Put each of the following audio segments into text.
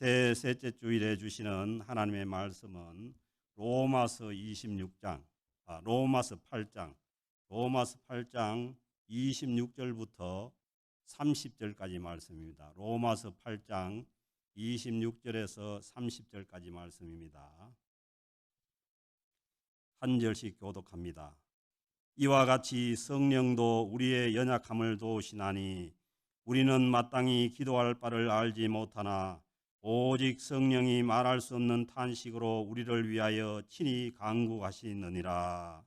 셋째 주일에 주시는 하나님의 말씀은 로마서 8장 26절부터 30절까지 말씀입니다. 로마서 8장 26절에서 30절까지 말씀입니다. 한 절씩 교독합니다. 이와 같이 성령도 우리의 연약함을 도우시나니 우리는 마땅히 기도할 바를 알지 못하나 오직 성령이 말할 수 없는 탄식으로 우리를 위하여 친히 간구하시느니라.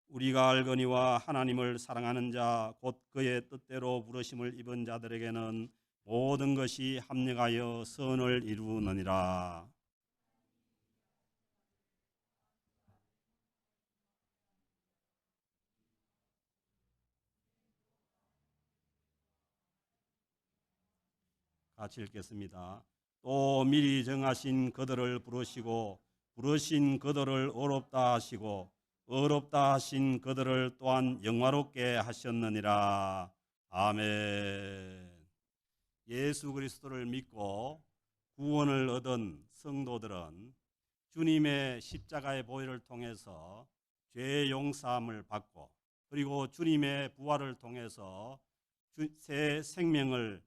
우리가 알거니와 하나님을 사랑하는 자 곧 그의 뜻대로 부르심을 입은 자들에게는 모든 것이 합력하여 선을 이루느니라. 같이 읽겠습니다. 또 미리 정하신 그들을 부르시고 부르신 그들을 어렵다 하시고 어렵다 하신 그들을 또한 영화롭게 하셨느니라. 아멘. 예수 그리스도를 믿고 구원을 얻은 성도들은 주님의 십자가의 보혈을 통해서 죄 용서함을 받고 그리고 주님의 부활을 통해서 새 생명을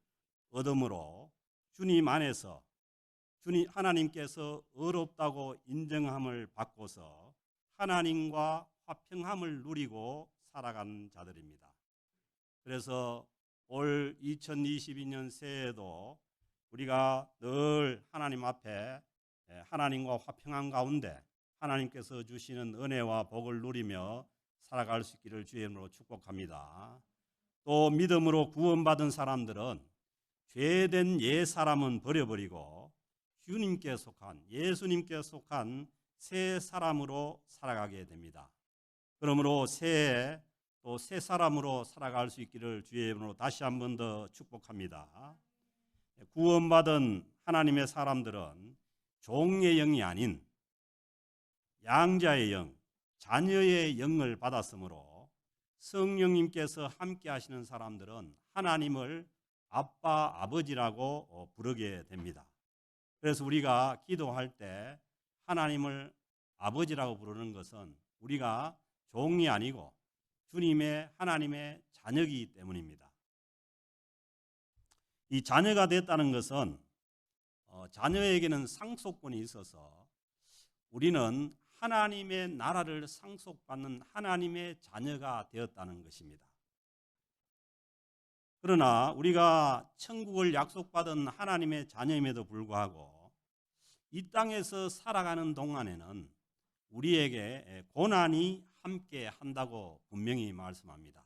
얻음으로 주님 안에서 하나님께서 의롭다고 인정함을 받고서 하나님과 화평함을 누리고 살아가는 자들입니다. 그래서 올 2022년 새해에도 우리가 늘 하나님 앞에 하나님과 화평한 가운데 하나님께서 주시는 은혜와 복을 누리며 살아갈 수 있기를 주의 이름으로 축복합니다. 또 믿음으로 구원받은 사람들은 죄된 옛 사람은 버려버리고 주님께 속한 예수님께 속한 새 사람으로 살아가게 됩니다. 그러므로 새해 또 새 사람으로 살아갈 수 있기를 주의 이름으로 다시 한 번 더 축복합니다. 구원받은 하나님의 사람들은 종의 영이 아닌 양자의 영, 자녀의 영을 받았으므로 성령님께서 함께 하시는 사람들은 하나님을 아빠, 아버지라고 부르게 됩니다. 그래서 우리가 기도할 때 하나님을 아버지라고 부르는 것은 우리가 종이 아니고 주님의 하나님의 자녀이기 때문입니다. 이 자녀가 됐다는 것은 자녀에게는 상속권이 있어서 우리는 하나님의 나라를 상속받는 하나님의 자녀가 되었다는 것입니다. 그러나 우리가 천국을 약속받은 하나님의 자녀임에도 불구하고 이 땅에서 살아가는 동안에는 우리에게 고난이 함께 한다고 분명히 말씀합니다.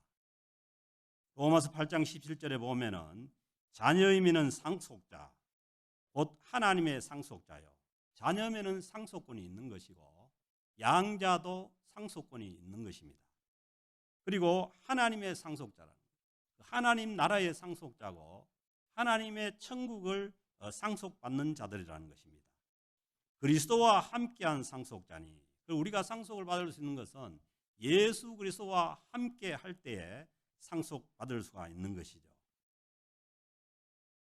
로마서 8장 17절에 보면은 자녀이면은 상속자, 곧 하나님의 상속자요. 자녀면은 상속권이 있는 것이고 양자도 상속권이 있는 것입니다. 그리고 하나님의 상속자라는 하나님 나라의 상속자고 하나님의 천국을 상속받는 자들이라는 것입니다. 그리스도와 함께한 상속자니 우리가 상속을 받을 수 있는 것은 예수 그리스도와 함께 할 때에 상속받을 수가 있는 것이죠.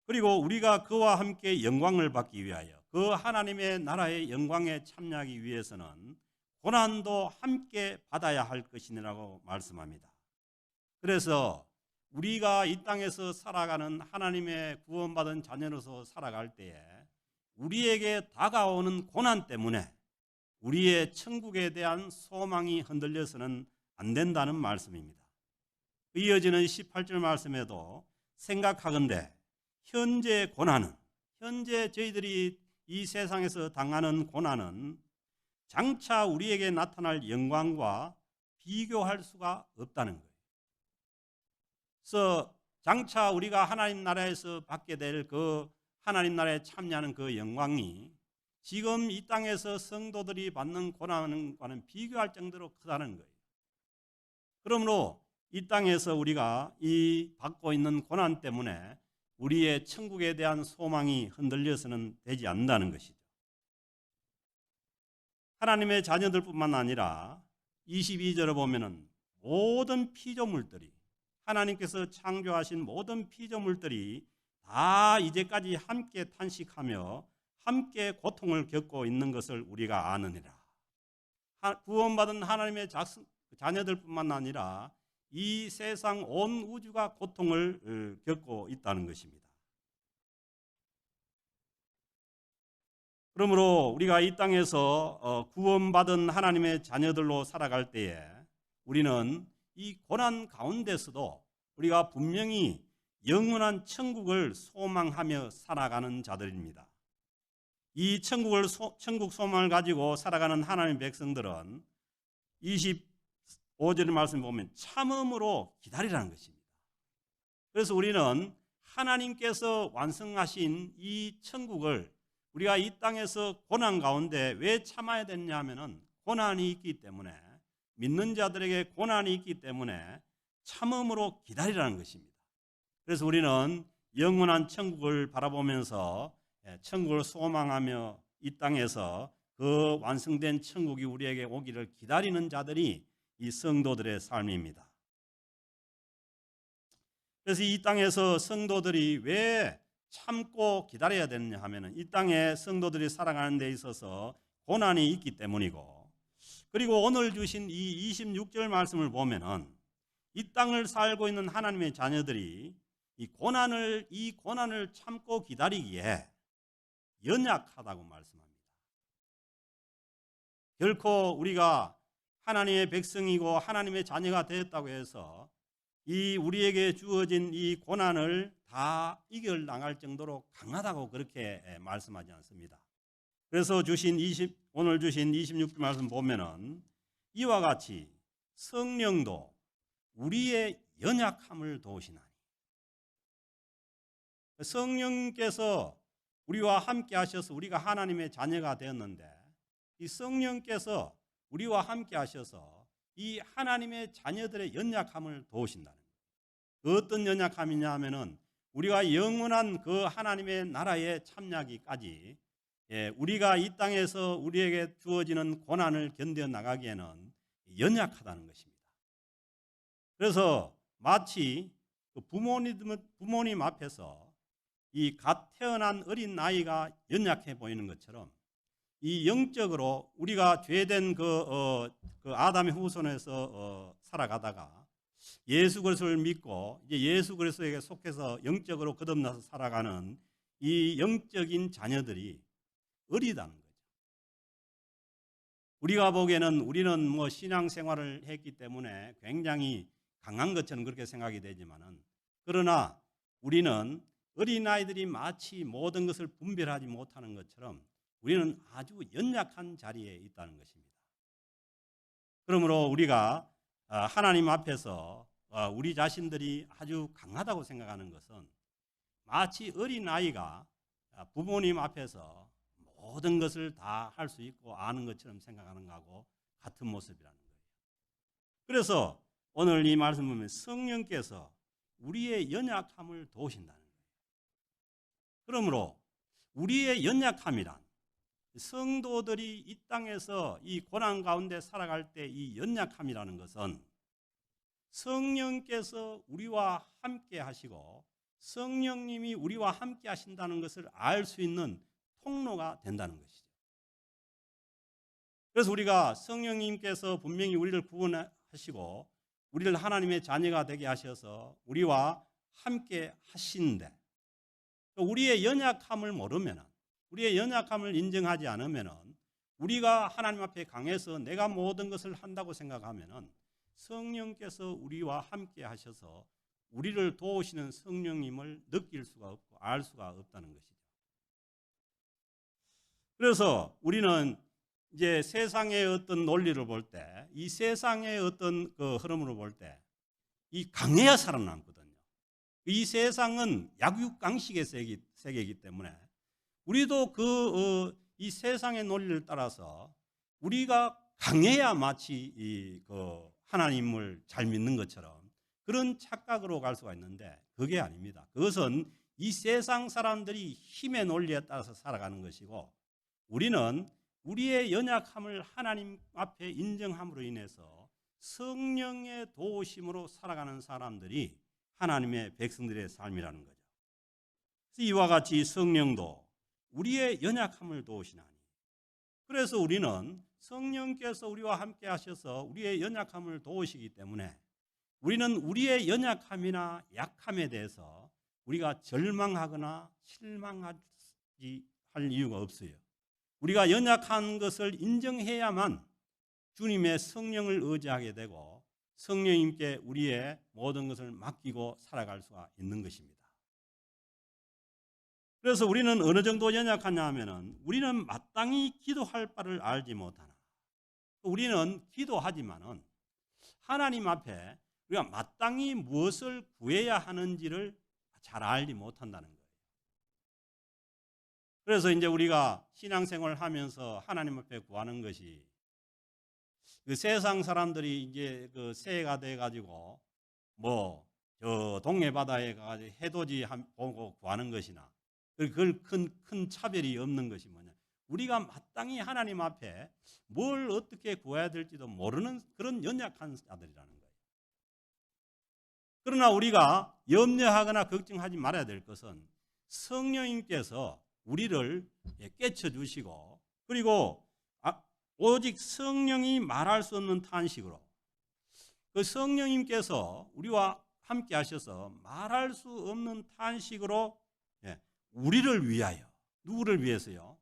그리고 우리가 그와 함께 영광을 받기 위하여 그 하나님의 나라의 영광에 참여하기 위해서는 고난도 함께 받아야 할 것이라고 말씀합니다. 그래서 우리가 이 땅에서 살아가는 하나님의 구원받은 자녀로서 살아갈 때에 우리에게 다가오는 고난 때문에 우리의 천국에 대한 소망이 흔들려서는 안 된다는 말씀입니다. 이어지는 18절 말씀에도 생각하건대 현재 고난은 현재 저희들이 이 세상에서 당하는 고난은 장차 우리에게 나타날 영광과 비교할 수가 없다는 거예요. 그래서 장차 우리가 하나님 나라에서 받게 될 그 하나님 나라에 참여하는 그 영광이 지금 이 땅에서 성도들이 받는 고난과는 비교할 정도로 크다는 거예요. 그러므로 이 땅에서 우리가 이 받고 있는 고난 때문에 우리의 천국에 대한 소망이 흔들려서는 되지 않는다는 것이죠. 하나님의 자녀들뿐만 아니라 22절에 보면은 모든 피조물들이, 하나님께서 창조하신 모든 피조물들이 다 이제까지 함께 탄식하며 함께 고통을 겪고 있는 것을 우리가 아느니라. 구원받은 하나님의 자녀들뿐만 아니라 이 세상 온 우주가 고통을 겪고 있다는 것입니다. 그러므로 우리가 이 땅에서 구원받은 하나님의 자녀들로 살아갈 때에 우리는 이 고난 가운데서도 우리가 분명히 영원한 천국을 소망하며 살아가는 자들입니다. 이 천국 소망을 가지고 살아가는 하나님의 백성들은 25절의 말씀 보면 참음으로 기다리라는 것입니다. 그래서 우리는 하나님께서 완성하신 이 천국을 우리가 이 땅에서 고난 가운데 왜 참아야 되느냐 하면은 고난이 있기 때문에, 믿는 자들에게 고난이 있기 때문에 참음으로 기다리라는 것입니다. 그래서 우리는 영원한 천국을 바라보면서 천국을 소망하며 이 땅에서 그 완성된 천국이 우리에게 오기를 기다리는 자들이 이 성도들의 삶입니다. 그래서 이 땅에서 성도들이 왜 참고 기다려야 되느냐 하면은 이 땅에 성도들이 살아가는 데 있어서 고난이 있기 때문이고, 그리고 오늘 주신 이 26절 말씀을 보면은 이 땅을 살고 있는 하나님의 자녀들이 이 고난을 참고 기다리기에 연약하다고 말씀합니다. 결코 우리가 하나님의 백성이고 하나님의 자녀가 되었다고 해서 이 우리에게 주어진 이 고난을 다 이겨나갈 정도로 강하다고 그렇게 말씀하지 않습니다. 그래서 오늘 주신 26절 말씀 보면은 이와 같이 성령도 우리의 연약함을 도우시나니, 성령께서 우리와 함께 하셔서 우리가 하나님의 자녀가 되었는데 이 성령께서 우리와 함께 하셔서 이 하나님의 자녀들의 연약함을 도우신다는 거예요. 어떤 연약함이냐 하면은 우리가 영원한 그 하나님의 나라에 참여하기까지 우리가 이 땅에서 우리에게 주어지는 고난을 견뎌 나가기에는 연약하다는 것입니다. 그래서 마치 부모님 앞에서 이 갓 태어난 어린 아이가 연약해 보이는 것처럼 이 영적으로 우리가 죄된 그 아담의 후손에서 살아가다가 예수 그리스도를 믿고 이제 예수 그리스도에게 속해서 영적으로 거듭나서 살아가는 이 영적인 자녀들이 어리다는 거죠. 우리가 보기에는 우리는 뭐 신앙생활을 했기 때문에 굉장히 강한 것처럼 그렇게 생각이 되지만은, 그러나 우리는 어린아이들이 마치 모든 것을 분별하지 못하는 것처럼 우리는 아주 연약한 자리에 있다는 것입니다. 그러므로 우리가 하나님 앞에서 우리 자신들이 아주 강하다고 생각하는 것은 마치 어린아이가 부모님 앞에서 모든 것을 다 할 수 있고 아는 것처럼 생각하는 것하고 같은 모습이라는 거예요. 그래서 오늘 이 말씀 보면 성령께서 우리의 연약함을 도우신다는 거예요. 그러므로 우리의 연약함이란, 성도들이 이 땅에서 이 고난 가운데 살아갈 때 이 연약함이라는 것은 성령께서 우리와 함께 하시고 성령님이 우리와 함께 하신다는 것을 알 수 있는 통로가 된다는 것이죠. 그래서 우리가 성령님께서 분명히 우리를 구원하시고 우리를 하나님의 자녀가 되게 하셔서 우리와 함께 하시는데, 우리의 연약함을 모르면, 우리의 연약함을 인정하지 않으면, 우리가 하나님 앞에 강해서 내가 모든 것을 한다고 생각하면 성령께서 우리와 함께 하셔서 우리를 도우시는 성령님을 느낄 수가 없고 알 수가 없다는 것이죠. 그래서 우리는 이제 세상의 어떤 논리를 볼 때, 이 세상의 어떤 그 흐름으로 볼 때, 이 강해야 살아남거든요. 이 세상은 약육강식의 세계이기 때문에 우리도 이 세상의 논리를 따라서 우리가 강해야 마치 하나님을 잘 믿는 것처럼 그런 착각으로 갈 수가 있는데 그게 아닙니다. 그것은 이 세상 사람들이 힘의 논리에 따라서 살아가는 것이고, 우리는 우리의 연약함을 하나님 앞에 인정함으로 인해서 성령의 도우심으로 살아가는 사람들이 하나님의 백성들의 삶이라는 거죠. 이와 같이 성령도 우리의 연약함을 도우시나니, 그래서 우리는 성령께서 우리와 함께 하셔서 우리의 연약함을 도우시기 때문에 우리는 우리의 연약함이나 약함에 대해서 우리가 절망하거나 실망하지 할 이유가 없어요. 우리가 연약한 것을 인정해야만 주님의 성령을 의지하게 되고 성령님께 우리의 모든 것을 맡기고 살아갈 수가 있는 것입니다. 그래서 우리는 어느 정도 연약하냐 하면은 우리는 마땅히 기도할 바를 알지 못하나, 우리는 기도하지만은 하나님 앞에 우리가 마땅히 무엇을 구해야 하는지를 잘 알지 못한다는 거예요. 그래서 이제 우리가 신앙생활을 하면서 하나님 앞에 구하는 것이, 그 세상 사람들이 이제 그 새해가 돼 가지고 뭐 저 동해 바다에 가서 해돋이 보고 구하는 것이나 그걸 큰 차별이 없는 것이 뭐냐, 우리가 마땅히 하나님 앞에 뭘 어떻게 구해야 될지도 모르는 그런 연약한 자들이라는 거예요. 그러나 우리가 염려하거나 걱정하지 말아야 될 것은 성령님께서 우리를 깨쳐주시고, 그리고 오직 성령이 말할 수 없는 탄식으로, 그 성령님께서 우리와 함께 하셔서 말할 수 없는 탄식으로 우리를 위하여, 누구를 위해서요?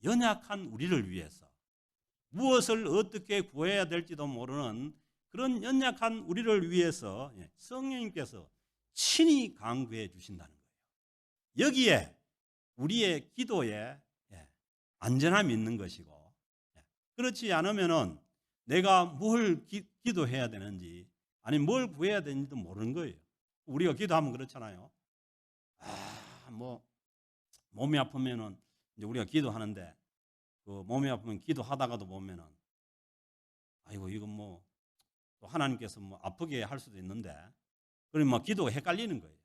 연약한 우리를 위해서, 무엇을 어떻게 구해야 될지도 모르는 그런 연약한 우리를 위해서 성령님께서 친히 간구해 주신다는 거예요. 여기에 우리의 기도에 안전함이 있는 것이고, 그렇지 않으면은 내가 뭘 기도해야 되는지, 아니 뭘 구해야 되는지도 모르는 거예요. 우리가 기도하면 그렇잖아요. 뭐 몸이 아프면은 이제 우리가 기도하는데, 그 몸이 아프면 기도하다가도 보면은 아이고 이건 뭐 또 하나님께서 뭐 아프게 할 수도 있는데, 그러면 뭐 기도가 헷갈리는 거예요.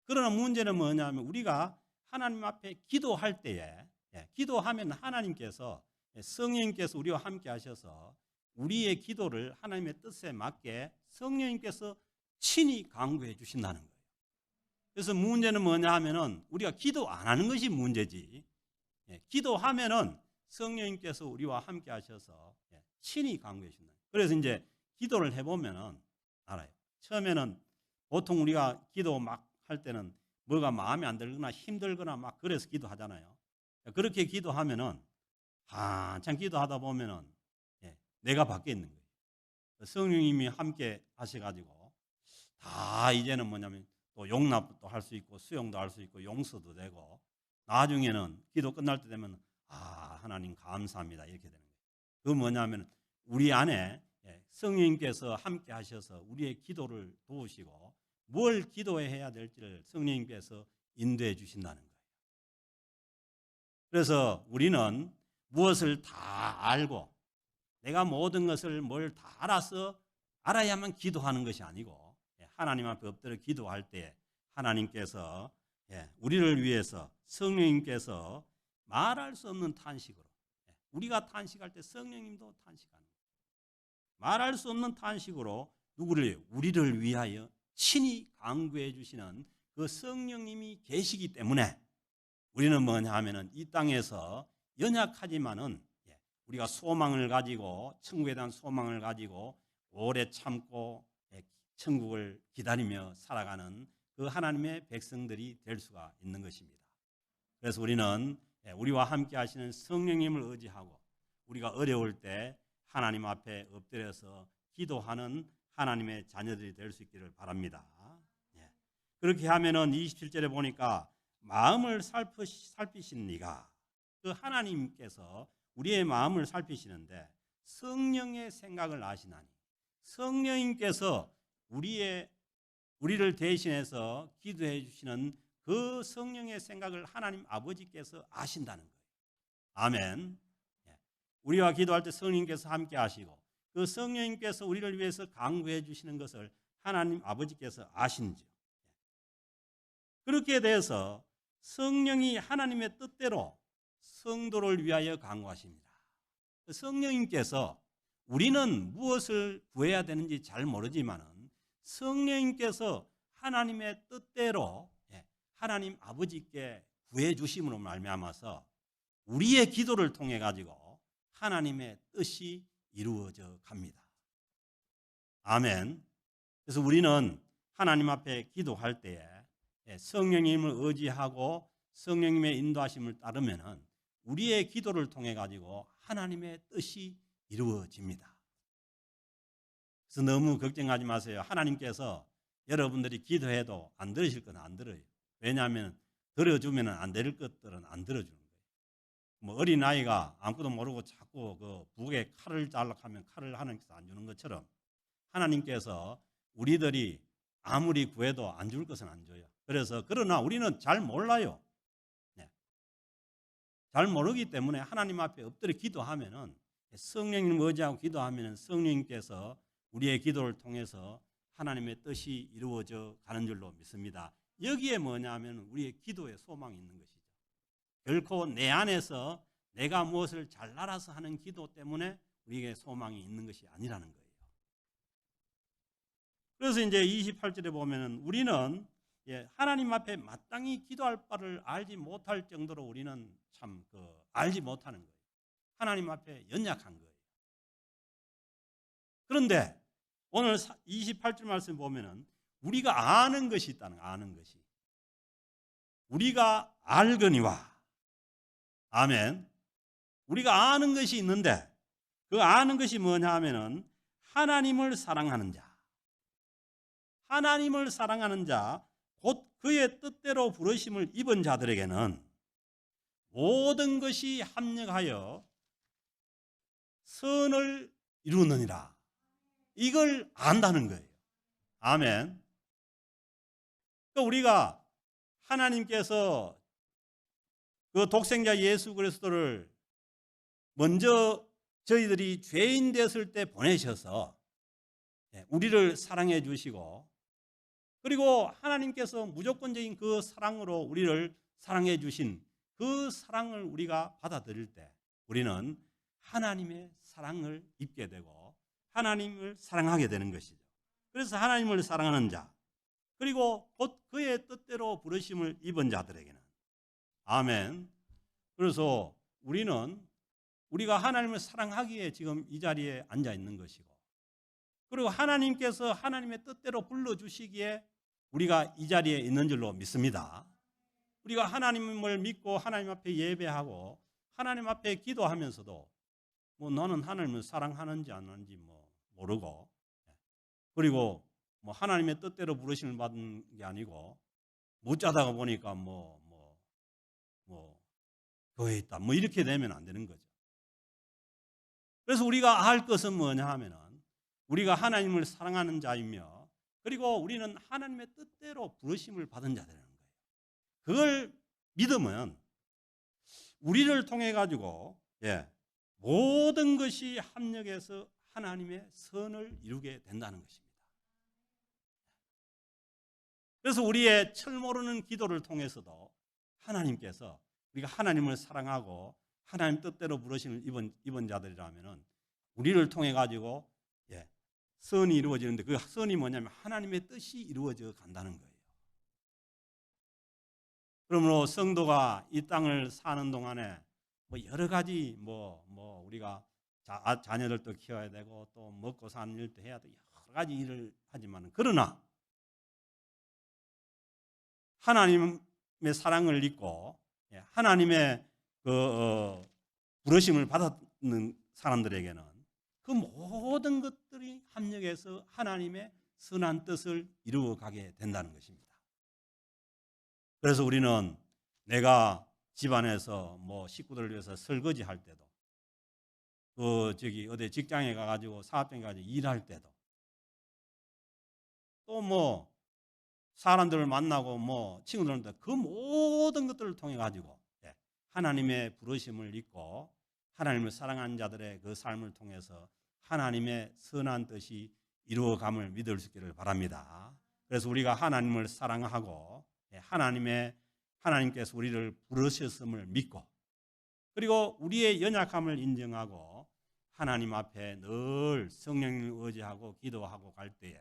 그러나 문제는 뭐냐면 우리가 하나님 앞에 기도할 때에, 기도하면 하나님께서, 성령님께서 우리와 함께 하셔서 우리의 기도를 하나님의 뜻에 맞게 성령님께서 친히 간구해 주신다는 거예요. 그래서 문제는 뭐냐 하면은 우리가 기도 안 하는 것이 문제지, 기도하면은 성령님께서 우리와 함께 하셔서 친히 간구해 주신다. 그래서 이제 기도를 해보면은 알아요. 처음에는 보통 우리가 기도 막 할 때는 뭐가 마음에 안 들거나 힘들거나 막 그래서 기도하잖아요. 그렇게 기도하면은 한참 기도하다 보면은 내가 밖에 있는 거예요. 성령님이 함께 하셔가지고 다 이제는 뭐냐면 또 용납도 할 수 있고 수용도 할 수 있고 용서도 되고, 나중에는 기도 끝날 때 되면 하나님 감사합니다 이렇게 되는 거예요. 그 뭐냐면 우리 안에 성령님께서 함께 하셔서 우리의 기도를 도우시고 뭘 기도해야 될지를 성령님께서 인도해 주신다는 거예요. 그래서 우리는 무엇을 다 알고 내가 모든 것을 뭘 다 알아야만 기도하는 것이 아니고, 하나님 앞에 엎드려 기도할 때 하나님께서 우리를 위해서 성령님께서 말할 수 없는 탄식으로, 우리가 탄식할 때 성령님도 탄식하는 거예요. 말할 수 없는 탄식으로 우리를 위하여 친히 간구해 주시는 그 성령님이 계시기 때문에 우리는 뭐냐 하면은 이 땅에서 연약하지만은 우리가 소망을 가지고, 천국에 대한 소망을 가지고 오래 참고 천국을 기다리며 살아가는 그 하나님의 백성들이 될 수가 있는 것입니다. 그래서 우리는 우리와 함께 하시는 성령님을 의지하고 우리가 어려울 때 하나님 앞에 엎드려서 기도하는 하나님의 자녀들이 될 수 있기를 바랍니다. 그렇게 하면은 27절에 보니까 마음을 살피신 네가, 그 하나님께서 우리의 마음을 살피시는데 성령의 생각을 아시나니, 성령님께서 우리를 대신해서 기도해 주시는 그 성령의 생각을 하나님 아버지께서 아신다는 거예요. 아멘. 우리와 기도할 때 성령님께서 함께 하시고 그 성령님께서 우리를 위해서 간구해 주시는 것을 하나님 아버지께서 아신지요. 그렇게 돼서 성령이 하나님의 뜻대로 성도를 위하여 간구하십니다. 성령님께서 우리는 무엇을 구해야 되는지 잘 모르지만은 성령님께서 하나님의 뜻대로 하나님 아버지께 구해 주심으로 말미암아서 우리의 기도를 통해 가지고 하나님의 뜻이 이루어져 갑니다. 아멘. 그래서 우리는 하나님 앞에 기도할 때에 성령님을 의지하고 성령님의 인도하심을 따르면은 우리의 기도를 통해 가지고 하나님의 뜻이 이루어집니다. 그래서 너무 걱정하지 마세요. 하나님께서 여러분들이 기도해도 안 들으실 건 안 들어요. 왜냐하면 들어주면 안 될 것들은 안 들어주는 거예요. 뭐 어린아이가 아무것도 모르고 자꾸 그 북에 칼을 잘라 하면 칼을 하나님께서 안 주는 것처럼 하나님께서 우리들이 아무리 구해도 안 줄 것은 안 줘요. 그래서 그러나 우리는 잘 몰라요. 잘 모르기 때문에 하나님 앞에 엎드려 기도하면은 성령님 의지하고 기도하면은 성령님께서 우리의 기도를 통해서 하나님의 뜻이 이루어져 가는 줄로 믿습니다. 여기에 뭐냐면 우리의 기도에 소망이 있는 것이죠. 결코 내 안에서 내가 무엇을 잘 알아서 하는 기도 때문에 우리에게 소망이 있는 것이 아니라는 거예요. 그래서 이제 28절에 보면은 우리는 하나님 앞에 마땅히 기도할 바를 알지 못할 정도로 우리는 참 알지 못하는 거예요. 하나님 앞에 연약한 거예요. 그런데 오늘 28절 말씀 보면은 우리가 아는 것이 있다는 거예요. 아는 것이. 우리가 알거니와. 아멘. 우리가 아는 것이 있는데 그 아는 것이 뭐냐 하면은 하나님을 사랑하는 자. 하나님을 사랑하는 자, 곧 그의 뜻대로 부르심을 입은 자들에게는 모든 것이 합력하여 선을 이루느니라. 이걸 안다는 거예요. 아멘. 그러니까 우리가 하나님께서 그 독생자 예수 그리스도를 먼저 저희들이 죄인 됐을 때 보내셔서 우리를 사랑해 주시고 그리고 하나님께서 무조건적인 그 사랑으로 우리를 사랑해 주신 그 사랑을 우리가 받아들일 때 우리는 하나님의 사랑을 입게 되고 하나님을 사랑하게 되는 것이죠. 그래서 하나님을 사랑하는 자 그리고 곧 그의 뜻대로 부르심을 입은 자들에게는 아멘. 그래서 우리가 하나님을 사랑하기에 지금 이 자리에 앉아 있는 것이고 그리고 하나님께서 하나님의 뜻대로 불러주시기에 우리가 이 자리에 있는 줄로 믿습니다. 우리가 하나님을 믿고 하나님 앞에 예배하고 하나님 앞에 기도하면서도 뭐 너는 하나님을 사랑하는지 안 하는지 뭐 모르고 그리고 뭐 하나님의 뜻대로 부르심을 받은 게 아니고 못 자다가 보니까 뭐 교회에 있다 뭐 이렇게 되면 안 되는 거죠. 그래서 우리가 알 것은 뭐냐 하면은 우리가 하나님을 사랑하는 자이며 그리고 우리는 하나님의 뜻대로 부르심을 받은 자들이라는 거예요. 그걸 믿으면 우리를 통해 가지고 모든 것이 합력해서 하나님의 선을 이루게 된다는 것입니다. 그래서 우리의 철 모르는 기도를 통해서도 하나님께서 우리가 하나님을 사랑하고 하나님 뜻대로 부르심을 입은 자들이라면은 우리를 통해 가지고 선이 이루어지는데 그 선이 뭐냐면 하나님의 뜻이 이루어져 간다는 거예요. 그러므로 성도가 이 땅을 사는 동안에 뭐 여러 가지 우리가 자녀들도 키워야 되고 또 먹고 사는 일도 해야 되고 여러 가지 일을 하지만 그러나 하나님의 사랑을 잊고 하나님의 부르심을 받았는 사람들에게는 그 모든 것들이 합력해서 하나님의 선한 뜻을 이루어가게 된다는 것입니다. 그래서 우리는 내가 집안에서 뭐 식구들을 위해서 설거지 할 때도 어디 직장에 가가지고 사업장에 가가지고 일할 때도 또 뭐 사람들을 만나고 뭐 친구들한테 그 모든 것들을 통해 가지고 하나님의 부르심을 잊고 하나님을 사랑하는 자들의 그 삶을 통해서 하나님의 선한 뜻이 이루어감을 믿을 수 있기를 바랍니다. 그래서 우리가 하나님을 사랑하고 하나님께서 우리를 부르셨음을 믿고 그리고 우리의 연약함을 인정하고 하나님 앞에 늘 성령을 의지하고 기도하고 갈 때에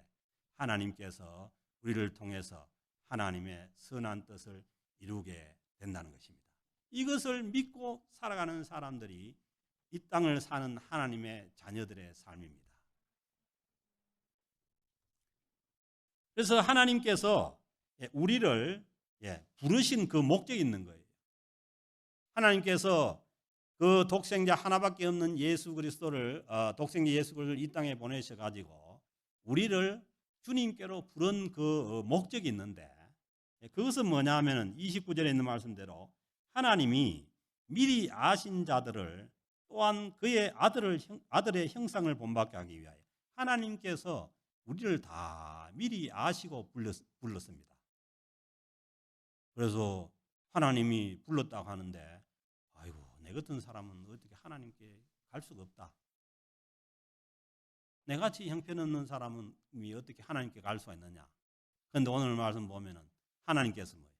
하나님께서 우리를 통해서 하나님의 선한 뜻을 이루게 된다는 것입니다. 이것을 믿고 살아가는 사람들이 이 땅을 사는 하나님의 자녀들의 삶입니다. 그래서 하나님께서 우리를 부르신 그 목적이 있는 거예요. 하나님께서 그 독생자 하나밖에 없는 예수 그리스도를 독생자 예수 그리스도를 이 땅에 보내셔 가지고 우리를 주님께로 부른 그 목적이 있는데, 그것은 뭐냐 하면 29절에 있는 말씀대로 하나님이 미리 아신 자들을 또한 그의 아들의 형상을 본받게 하기 위하여 하나님께서 우리를 다 미리 아시고 불렀습니다. 그래서 하나님이 불렀다고 하는데, 아이고, 내 같은 사람은 어떻게 하나님께 갈 수가 없다. 내같이 형편없는 사람은 어떻게 하나님께 갈 수가 있느냐. 그런데 오늘 말씀 보면은 하나님께서 뭐예요?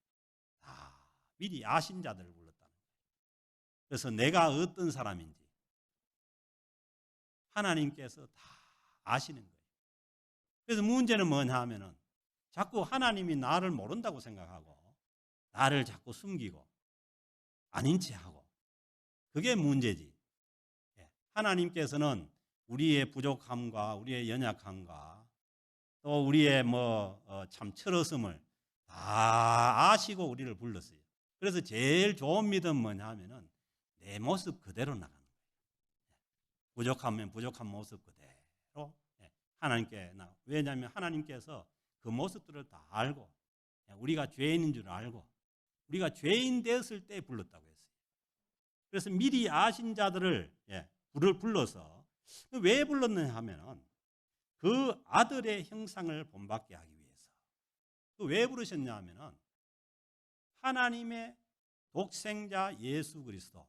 다 미리 아신 자들을 불렀다는 거예요. 그래서 내가 어떤 사람인지 하나님께서 다 아시는 거예요. 그래서 문제는 뭐냐 하면은 자꾸 하나님이 나를 모른다고 생각하고 나를 자꾸 숨기고 아닌 체하고, 그게 문제지. 하나님께서는 우리의 부족함과 우리의 연약함과 또 우리의 참 철없음을 다 아시고 우리를 불렀어요. 그래서 제일 좋은 믿음 뭐냐 하면은 내 모습 그대로 나가는 거예요. 부족하면 부족한 모습 그대로 하나님께 나. 왜냐하면 하나님께서 그 모습들을 다 알고 우리가 죄인인 줄 알고 우리가 죄인 되었을 때 불렀다고 했어요. 그래서 미리 아신 자들을 불러서 왜 불렀느냐 하면은 그 아들의 형상을 본받게 하기 위해서. 왜 부르셨냐 하면은 하나님의 독생자 예수 그리스도,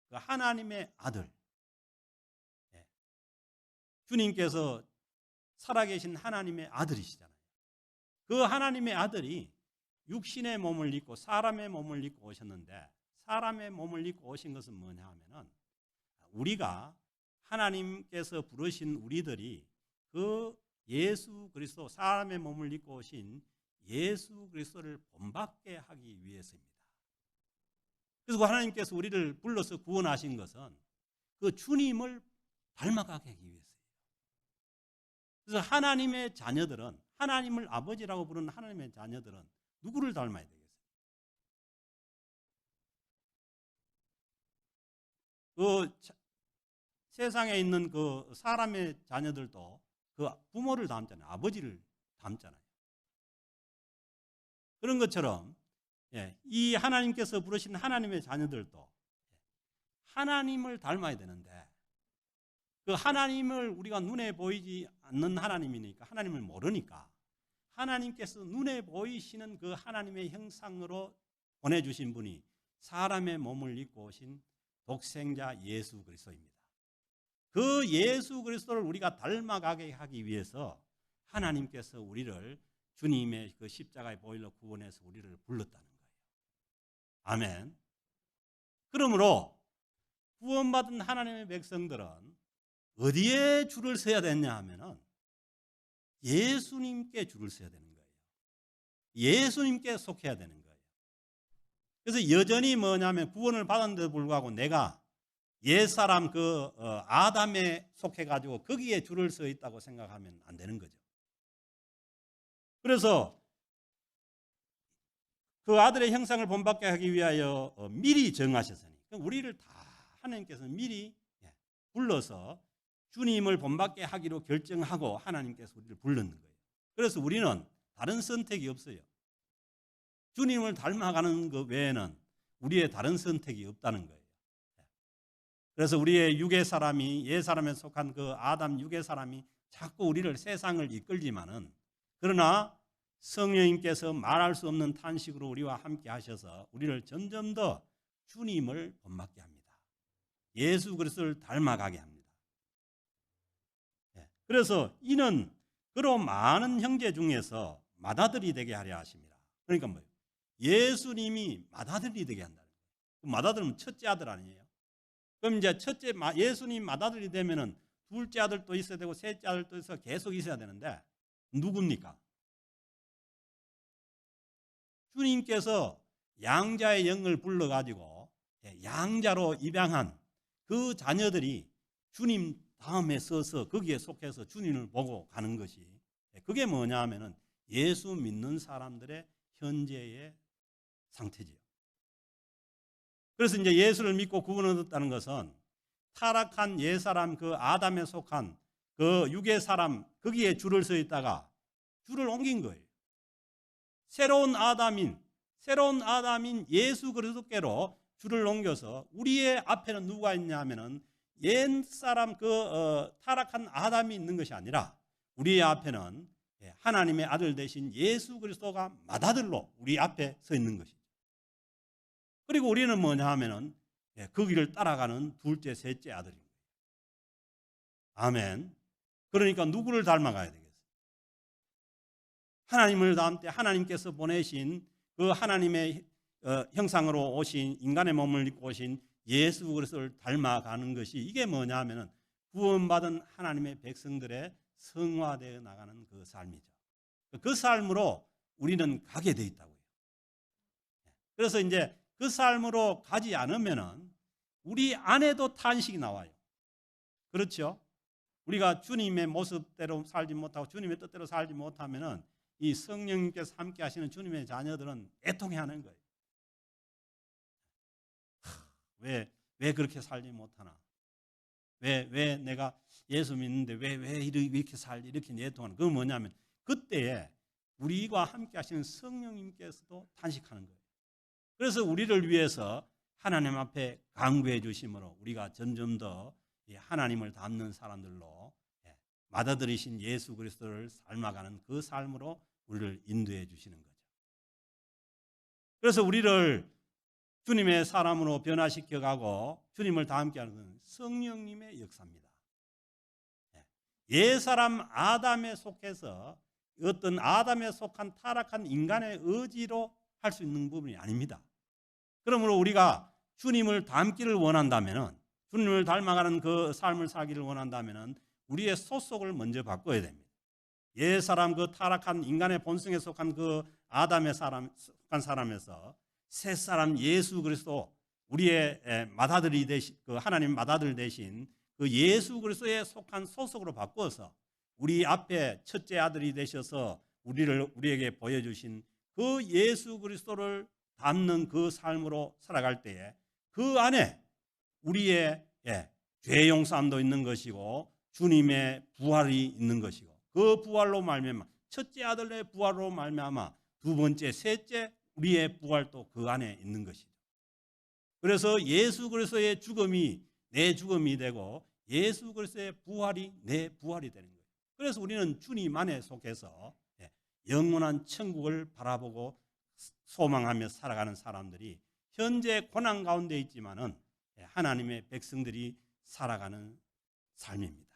그 하나님의 아들, 주님께서 살아계신 하나님의 아들이시잖아요. 그 하나님의 아들이 육신의 몸을 입고 사람의 몸을 입고 오셨는데, 사람의 몸을 입고 오신 것은 뭐냐 하면은 우리가 하나님께서 부르신 우리들이 그 예수 그리스도, 사람의 몸을 입고 오신 예수 그리스도를 본받게 하기 위해서입니다. 그래서 하나님께서 우리를 불러서 구원하신 것은 그 주님을 닮아가게 하기 위해서예요. 그래서 하나님의 자녀들은, 하나님을 아버지라고 부르는 하나님의 자녀들은 누구를 닮아야 되겠어요? 그 세상에 있는 그 사람의 자녀들도 그 부모를 닮잖아요. 아버지를 닮잖아요. 그런 것처럼 이 하나님께서 부르신 하나님의 자녀들도 하나님을 닮아야 되는데, 그 하나님을 우리가 눈에 보이지 않는 하나님이니까, 하나님을 모르니까 하나님께서 눈에 보이시는 그 하나님의 형상으로 보내주신 분이 사람의 몸을 입고 오신 독생자 예수 그리스도입니다. 그 예수 그리스도를 우리가 닮아가게 하기 위해서 하나님께서 우리를 주님의 그 십자가의 보혈로 구원해서 우리를 불렀다는 거예요. 아멘. 그러므로 구원받은 하나님의 백성들은 어디에 줄을 서야 되냐 하면은 예수님께 줄을 서야 되는 거예요. 예수님께 속해야 되는 거예요. 그래서 여전히 뭐냐면 구원을 받았는데도 불구하고 내가 옛사람 아담에 속해가지고 거기에 줄을 서 있다고 생각하면 안 되는 거죠. 그래서 그 아들의 형상을 본받게 하기 위하여 미리 정하셨으니, 우리를 다 하나님께서 미리 불러서 주님을 본받게 하기로 결정하고 하나님께서 우리를 불렀는 거예요. 그래서 우리는 다른 선택이 없어요. 주님을 닮아가는 것 외에는 우리의 다른 선택이 없다는 거예요. 그래서 우리의 육의 사람이, 옛 사람에 속한 그 아담 육의 사람이 자꾸 우리를 세상을 이끌지만은, 그러나 성령님께서 말할 수 없는 탄식으로 우리와 함께 하셔서 우리를 점점 더 주님을 본받게 합니다. 예수 그리스도를 닮아가게 합니다. 그래서 이는 그로 많은 형제 중에서 맏아들이 되게 하려 하십니다. 그러니까 뭐예요? 예수님이 맏아들이 되게 한다는 거예요. 맏아들은 첫째 아들 아니에요? 그럼 이제 첫째 예수님 맏아들이 되면은 둘째 아들도 있어야 되고 셋째 아들도 있어 계속 있어야 되는데 누굽니까? 주님께서 양자의 영을 불러가지고 양자로 입양한 그 자녀들이 주님 다음에 서서 거기에 속해서 주님을 보고 가는 것이, 그게 뭐냐 하면은 예수 믿는 사람들의 현재의 상태지요. 그래서 이제 예수를 믿고 구원 얻었다는 것은 타락한 옛사람, 그 아담에 속한 그 육의 사람, 거기에 줄을 서 있다가 줄을 옮긴 거예요. 새로운 아담인 예수 그리스도께로 줄을 옮겨서 우리의 앞에는 누가 있냐면은 옛사람 타락한 아담이 있는 것이 아니라 우리의 앞에는 하나님의 아들 되신 예수 그리스도가 맏아들로 우리 앞에 서 있는 것이죠. 그리고 우리는 뭐냐 하면은 그 길을 따라가는 둘째, 셋째 아들입니다. 아멘. 그러니까 누구를 닮아가야 되겠어요? 하나님을 닮을 때 하나님께서 보내신 그 하나님의 형상으로 오신 인간의 몸을 입고 오신 예수 그리스도를 닮아가는 것이, 이게 뭐냐 하면은 구원받은 하나님의 백성들의 성화되어 나가는 그 삶이죠. 그 삶으로 우리는 가게 돼 있다고요. 그래서 이제 그 삶으로 가지 않으면은 우리 안에도 탄식이 나와요. 그렇죠? 우리가 주님의 모습대로 살지 못하고 주님의 뜻대로 살지 못하면은 이 성령님께서 함께 하시는 주님의 자녀들은 애통해하는 거예요. 왜 그렇게 살지 못하나? 왜 내가 예수 믿는데 왜 이렇게 살지? 이렇게 애통하는. 그건 뭐냐면 그때에 우리와 함께 하시는 성령님께서도 탄식하는 거예요. 그래서 우리를 위해서 하나님 앞에 간구해 주심으로 우리가 점점 더 하나님을 닮는 사람들로 맏아들이신 예수 그리스도를 닮아가는 그 삶으로 우리를 인도해 주시는 거죠. 그래서 우리를 주님의 사람으로 변화시켜가고 주님을 닮게 하는 성령님의 역사입니다. 옛사람 아담에 속해서 어떤 아담에 속한 타락한 인간의 의지로 할 수 있는 부분이 아닙니다. 그러므로 우리가 주님을 닮기를 원한다면은, 주님을 닮아가는 그 삶을 살기를 원한다면은 우리의 소속을 먼저 바꿔야 됩니다. 옛사람 그 타락한 인간의 본성에 속한 그 아담의 속한 사람에서 새사람 예수 그리스도, 우리의 맏아들이 되신 그 하나님 맏아들 되신 그 예수 그리스도에 속한 소속으로 바꿔서 우리 앞에 첫째 아들이 되셔서 우리에게 보여주신 그 예수 그리스도를 닮는 그 삶으로 살아갈 때에 그 안에 우리의 죄 용서함도 있는 것이고 주님의 부활이 있는 것이고, 그 부활로 말미암아 첫째 아들의 부활로 말미암아 두 번째, 셋째 우리의 부활도 그 안에 있는 것이죠. 그래서 예수 그리스도의 죽음이 내 죽음이 되고 예수 그리스도의 부활이 내 부활이 되는 거예요. 그래서 우리는 주님 안에 속해서 영원한 천국을 바라보고 소망하며 살아가는 사람들이 현재 고난 가운데 있지만은 하나님의 백성들이 살아가는 삶입니다.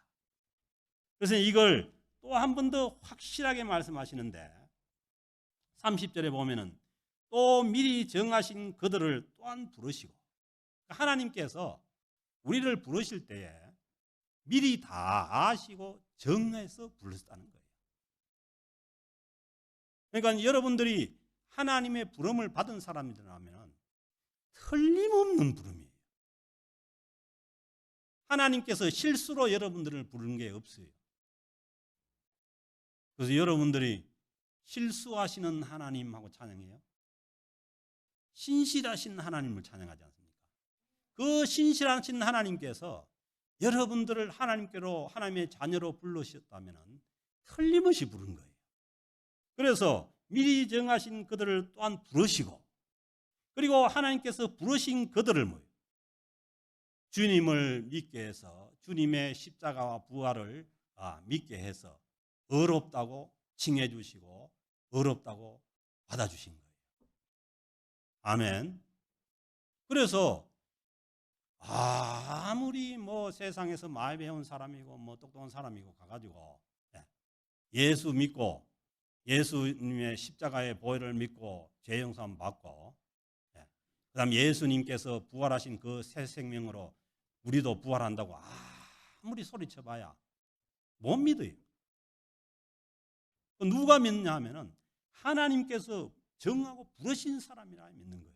그래서 이걸 또 한 번 더 확실하게 말씀하시는데 30절에 보면은 또 미리 정하신 그들을 또한 부르시고, 하나님께서 우리를 부르실 때에 미리 다 아시고 정해서 부르셨다는 거예요. 그러니까 여러분들이 하나님의 부름을 받은 사람이라면 틀림없는 부름이에요. 하나님께서 실수로 여러분들을 부른 게 없어요. 그래서 여러분들이 실수하시는 하나님하고 찬양해요? 신실하신 하나님을 찬양하지 않습니까? 그 신실하신 하나님께서 여러분들을 하나님께로, 하나님의 자녀로 불러주셨다면 틀림없이 부른 거예요. 그래서 미리 정하신 그들을 또한 부르시고, 그리고 하나님께서 부르신 그들을 주님을 믿게 해서 주님의 십자가와 부활을 믿게 해서 어렵다고 칭해 주시고 어렵다고 받아주신 거예요. 아멘. 그래서 아무리 세상에서 많이 배운 사람이고 똑똑한 사람이고 가가지고 예수 믿고 예수님의 십자가의 보혈을 믿고 죄 용서함 받고 그다음 예수님께서 부활하신 그 새 생명으로 우리도 부활한다고 아무리 소리쳐봐야 못 믿어요. 누가 믿냐 하면은 하나님께서 정하고 부르신 사람이라 믿는 거예요.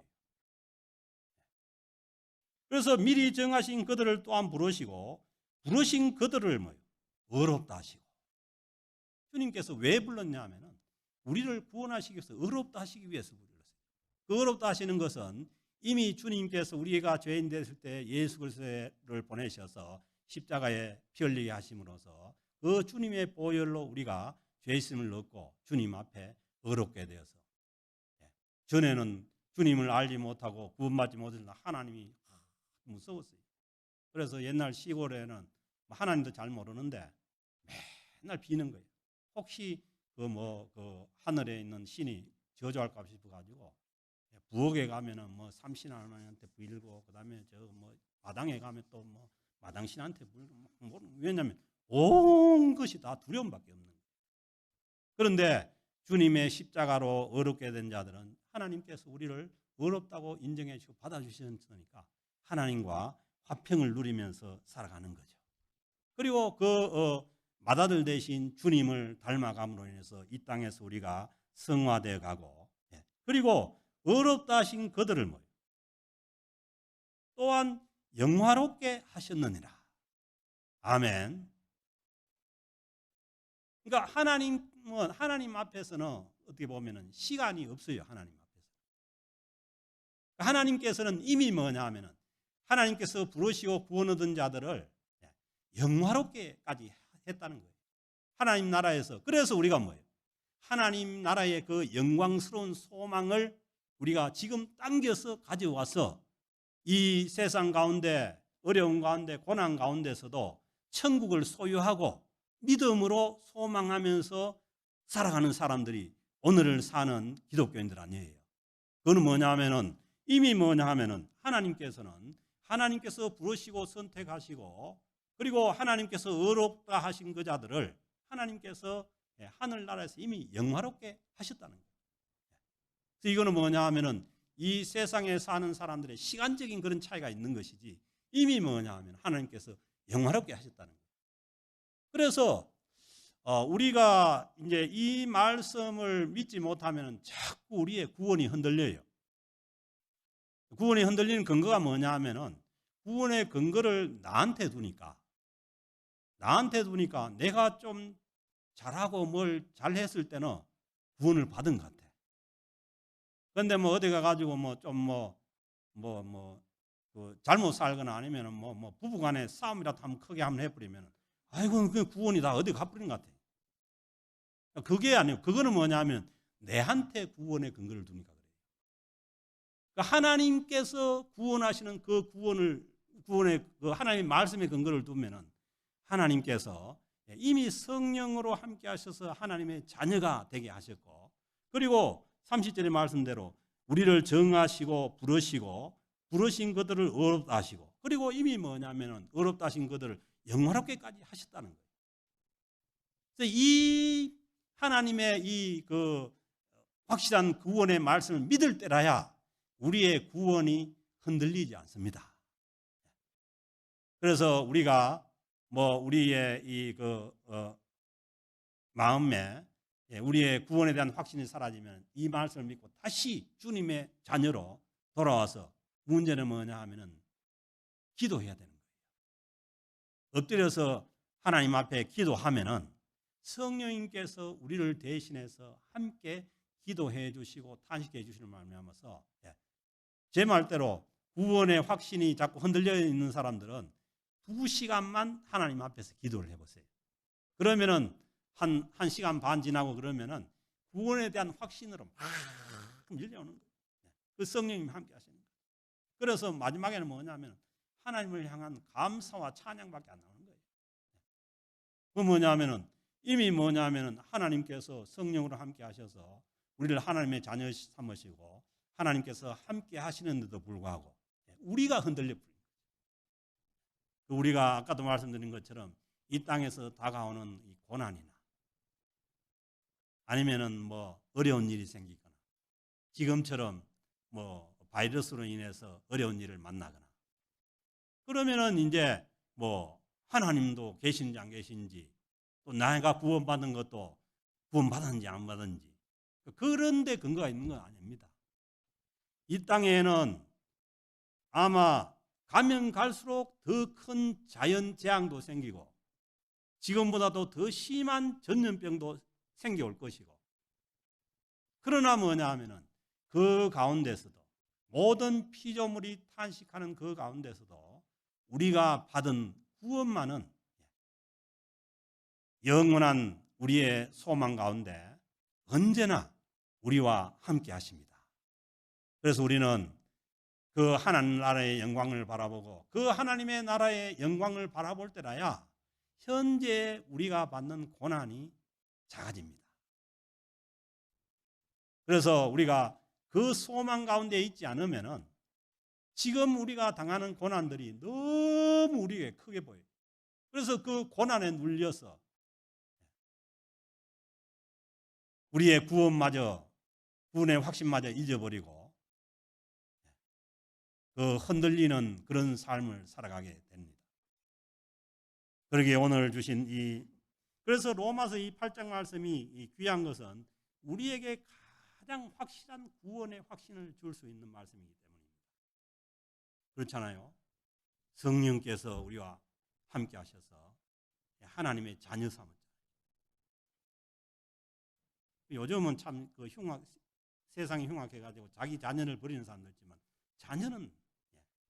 그래서 미리 정하신 그들을 또한 부르시고 부르신 그들을 뭐요? 의롭다 하시고. 주님께서 왜 불렀냐 하면은 우리를 구원하시기 위해서 의롭다 하시기 위해서 불렀어요. 그 의롭다 하시는 것은 이미 주님께서 우리가 죄인 됐을 때 예수 그리스도를 보내셔서 십자가에 피 흘리게 하심으로써 그 주님의 보혈로 우리가 죄있음을 얻고 주님 앞에 의롭게 되어서, 전에는 주님을 알지 못하고 구원받지 못해서 하나님이 무서웠어요. 그래서 옛날 시골에는 하나님도 잘 모르는데 맨날 비는 거예요. 혹시 그 하늘에 있는 신이 저주할까 싶어가지고 부엌에 가면은 뭐 삼신하나님한테 빌고, 그다음에 마당에 가면 또 마당신한테 빌고, 왜냐하면 온 것이 다 두려움밖에 없는 거예요. 그런데 주님의 십자가로 의롭게 된 자들은 하나님께서 우리를 의롭다고 인정해 주시고 받아주셨으니까 하나님과 화평을 누리면서 살아가는 거죠. 그리고 맏아들 대신 주님을 닮아감으로 인해서 이 땅에서 우리가 성화되어 가고, 그리고 의롭다 하신 그들을 또한 영화롭게 하셨느니라. 아멘. 그러니까 하나님 앞에서는 어떻게 보면은 시간이 없어요. 하나님 앞에서. 하나님께서는 이미 뭐냐 하면은 하나님께서 부르시고 구원 얻은 자들을 영화롭게까지 했다는 거예요. 하나님 나라에서. 그래서 우리가 뭐예요? 하나님 나라의 그 영광스러운 소망을 우리가 지금 당겨서 가져와서 이 세상 가운데, 어려운 가운데, 고난 가운데서도 천국을 소유하고 믿음으로 소망하면서 살아가는 사람들이 오늘을 사는 기독교인들 아니에요. 그건 뭐냐 하면은 이미 뭐냐 하면은 하나님께서 부르시고 선택하시고, 그리고 하나님께서 의롭다 하신 그 자들을 하나님께서 하늘나라에서 이미 영화롭게 하셨다는 거예요. 그래서 이거는 뭐냐 하면은 이 세상에 사는 사람들의 시간적인 그런 차이가 있는 것이지, 이미 뭐냐 하면 하나님께서 영화롭게 하셨다는 거예요. 그래서 우리가 이제 이 말씀을 믿지 못하면 자꾸 우리의 구원이 흔들려요. 구원이 흔들리는 근거가 뭐냐 하면은 구원의 근거를 나한테 두니까 내가 좀 잘하고 뭘 잘했을 때는 구원을 받은 것 같아. 그런데 어디 가가지고 잘못 살거나 아니면 부부간에 싸움이라도 한번 크게 한번 해버리면 아이고 그 구원이 다 어디 가버린 것 같아. 그게 아니고 그거는 뭐냐면 내한테 구원의 근거를 두니까 그래요. 그러니까 하나님께서 구원하시는 그 구원의 그 하나님 말씀의 근거를 두면은 하나님께서 이미 성령으로 함께 하셔서 하나님의 자녀가 되게 하셨고, 그리고 30절의 말씀대로 우리를 정하시고 부르시고 부르신 그들을 의롭다 하시고, 그리고 이미 뭐냐면은 의롭다 하신 그들을 영화롭게까지 하셨다는 거예요. 그래서 이 하나님의 이 확실한 구원의 말씀을 믿을 때라야 우리의 구원이 흔들리지 않습니다. 그래서 우리가 우리의 마음에 우리의 구원에 대한 확신이 사라지면 이 말씀을 믿고 다시 주님의 자녀로 돌아와서, 문제는 뭐냐 하면은 기도해야 되는 거예요. 엎드려서 하나님 앞에 기도하면은 성령님께서 우리를 대신해서 함께 기도해 주시고 탄식해 주시는 말미암아서, 제 말대로 구원의 확신이 자꾸 흔들려 있는 사람들은 2시간만 하나님 앞에서 기도를 해보세요. 그러면은 한 시간 반 지나고 그러면은 구원에 대한 확신으로 막 밀려오는 거예요. 그 성령님 함께 하시는 거예요. 그래서 마지막에는 뭐냐면 하나님을 향한 감사와 찬양밖에 안 나오는 거예요. 그 뭐냐면은 이미 뭐냐면은 하나님께서 성령으로 함께 하셔서 우리를 하나님의 자녀 삼으시고 하나님께서 함께 하시는데도 불구하고 우리가 흔들려 버린 거예요. 우리가 아까도 말씀드린 것처럼 이 땅에서 다가오는 이 고난이나 아니면은 어려운 일이 생기거나, 지금처럼 바이러스로 인해서 어려운 일을 만나거나, 그러면은 이제 뭐 하나님도 계신지 안 계신지, 또 내가 구원받은 것도 구원받았는지 안 받았는지, 그런 데 근거가 있는 건 아닙니다. 이 땅에는 아마 가면 갈수록 더 큰 자연 재앙도 생기고 지금보다도 더 심한 전염병도 생겨올 것이고, 그러나 뭐냐 하면은 그 가운데서도, 모든 피조물이 탄식하는 그 가운데서도 우리가 받은 구원만은 영원한 우리의 소망 가운데 언제나 우리와 함께 하십니다. 그래서 우리는 그 하나님 나라의 영광을 바라보고, 그 하나님의 나라의 영광을 바라볼 때라야 현재 우리가 받는 고난이 작아집니다. 그래서 우리가 그 소망 가운데 있지 않으면은 지금 우리가 당하는 고난들이 너무 우리에게 크게 보여요. 그래서 그 고난에 눌려서 우리의 구원의 확신마저 잊어버리고 그 흔들리는 그런 삶을 살아가게 됩니다. 그러기에 오늘 주신 그래서 로마서 이 8장 말씀이 귀한 것은 우리에게 가장 확실한 구원의 확신을 줄 수 있는 말씀이기 때문입니다. 그렇잖아요. 성령께서 우리와 함께 하셔서 하나님의 자녀 삼았죠. 요즘은 참 그 세상이 흉악해가지고 자기 자녀를 버리는 사람도 있지만 자녀는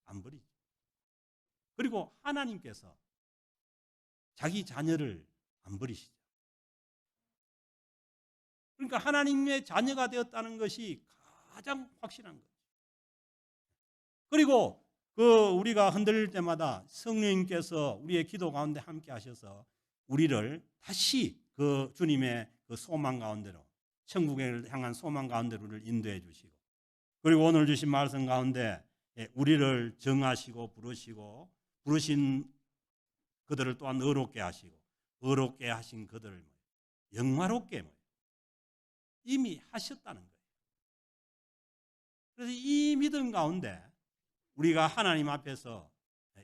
안 버리죠. 그리고 하나님께서 자기 자녀를 안 버리시죠. 그러니까 하나님의 자녀가 되었다는 것이 가장 확실한 거죠. 그리고 우리가 흔들릴 때마다 성령님께서 우리의 기도 가운데 함께 하셔서 우리를 다시 그 주님의 그 소망 가운데로, 천국을 향한 소망 가운데로 우리를 인도해 주시고, 그리고 오늘 주신 말씀 가운데 우리를 정하시고 부르신 그들을 또한 의롭게 하시고, 의롭게 하신 그들을 영화롭게 이미 하셨다는 거예요. 그래서 이 믿음 가운데 우리가 하나님 앞에서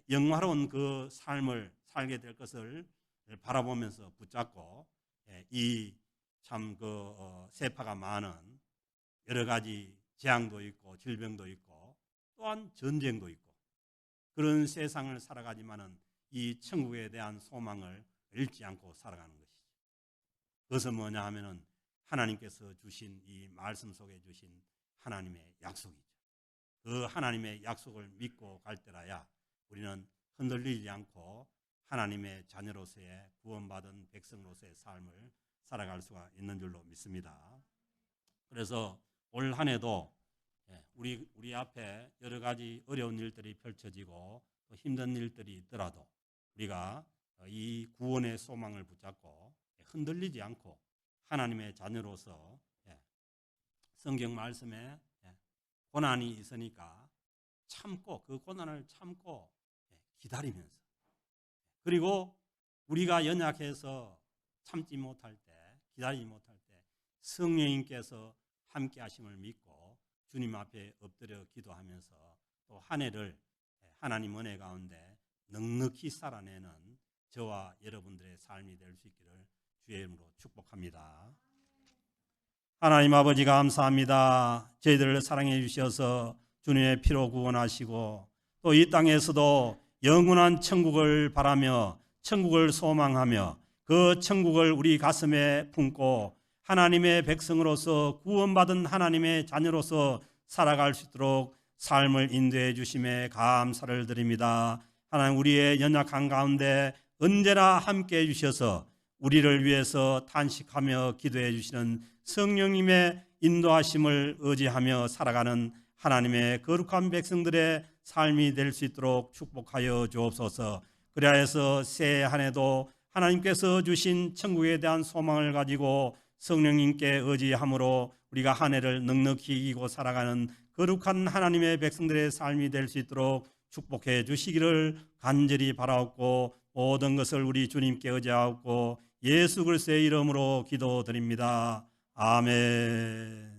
영화로운 그 삶을 살게 될 것을 바라보면서 붙잡고, 이 참 세파가 많은 여러 가지 재앙도 있고 질병도 있고 또한 전쟁도 있고 그런 세상을 살아가지만은 이 천국에 대한 소망을 잃지 않고 살아가는 것이죠. 그것은 뭐냐 하면은 하나님께서 주신 이 말씀 속에 주신 하나님의 약속이죠. 그 하나님의 약속을 믿고 갈 때라야 우리는 흔들리지 않고 하나님의 자녀로서의 구원받은 백성으로서의 삶을 살아갈 수가 있는 줄로 믿습니다. 그래서 올 한 해도 우리 앞에 여러 가지 어려운 일들이 펼쳐지고 또 힘든 일들이 있더라도 우리가 이 구원의 소망을 붙잡고 흔들리지 않고 하나님의 자녀로서 성경 말씀에 고난이 있으니까 참고, 그 고난을 참고 기다리면서, 그리고 우리가 연약해서 참지 못할 때, 기다리지 못할 때 성령님께서 함께 하심을 믿고 주님 앞에 엎드려 기도하면서 또 한 해를 하나님 은혜 가운데 넉넉히 살아내는 저와 여러분들의 삶이 될 수 있기를 주의 이름으로 축복합니다. 하나님 아버지 감사합니다. 저희들을 사랑해 주셔서 주님의 피로 구원하시고 또 이 땅에서도 영원한 천국을 바라며 천국을 소망하며 그 천국을 우리 가슴에 품고 하나님의 백성으로서 구원받은 하나님의 자녀로서 살아갈 수 있도록 삶을 인도해 주심에 감사를 드립니다. 하나님, 우리의 연약한 가운데 언제나 함께해 주셔서 우리를 위해서 탄식하며 기도해 주시는 성령님의 인도하심을 의지하며 살아가는 하나님의 거룩한 백성들의 삶이 될 수 있도록 축복하여 주옵소서. 그리하여서 새해 한 해도 하나님께서 주신 천국에 대한 소망을 가지고 성령님께 의지함으로 우리가 한 해를 넉넉히 이기고 살아가는 거룩한 하나님의 백성들의 삶이 될 수 있도록 축복해 주시기를 간절히 바라옵고 모든 것을 우리 주님께 의지하옵고 예수 그리스도의 이름으로 기도드립니다. 아멘.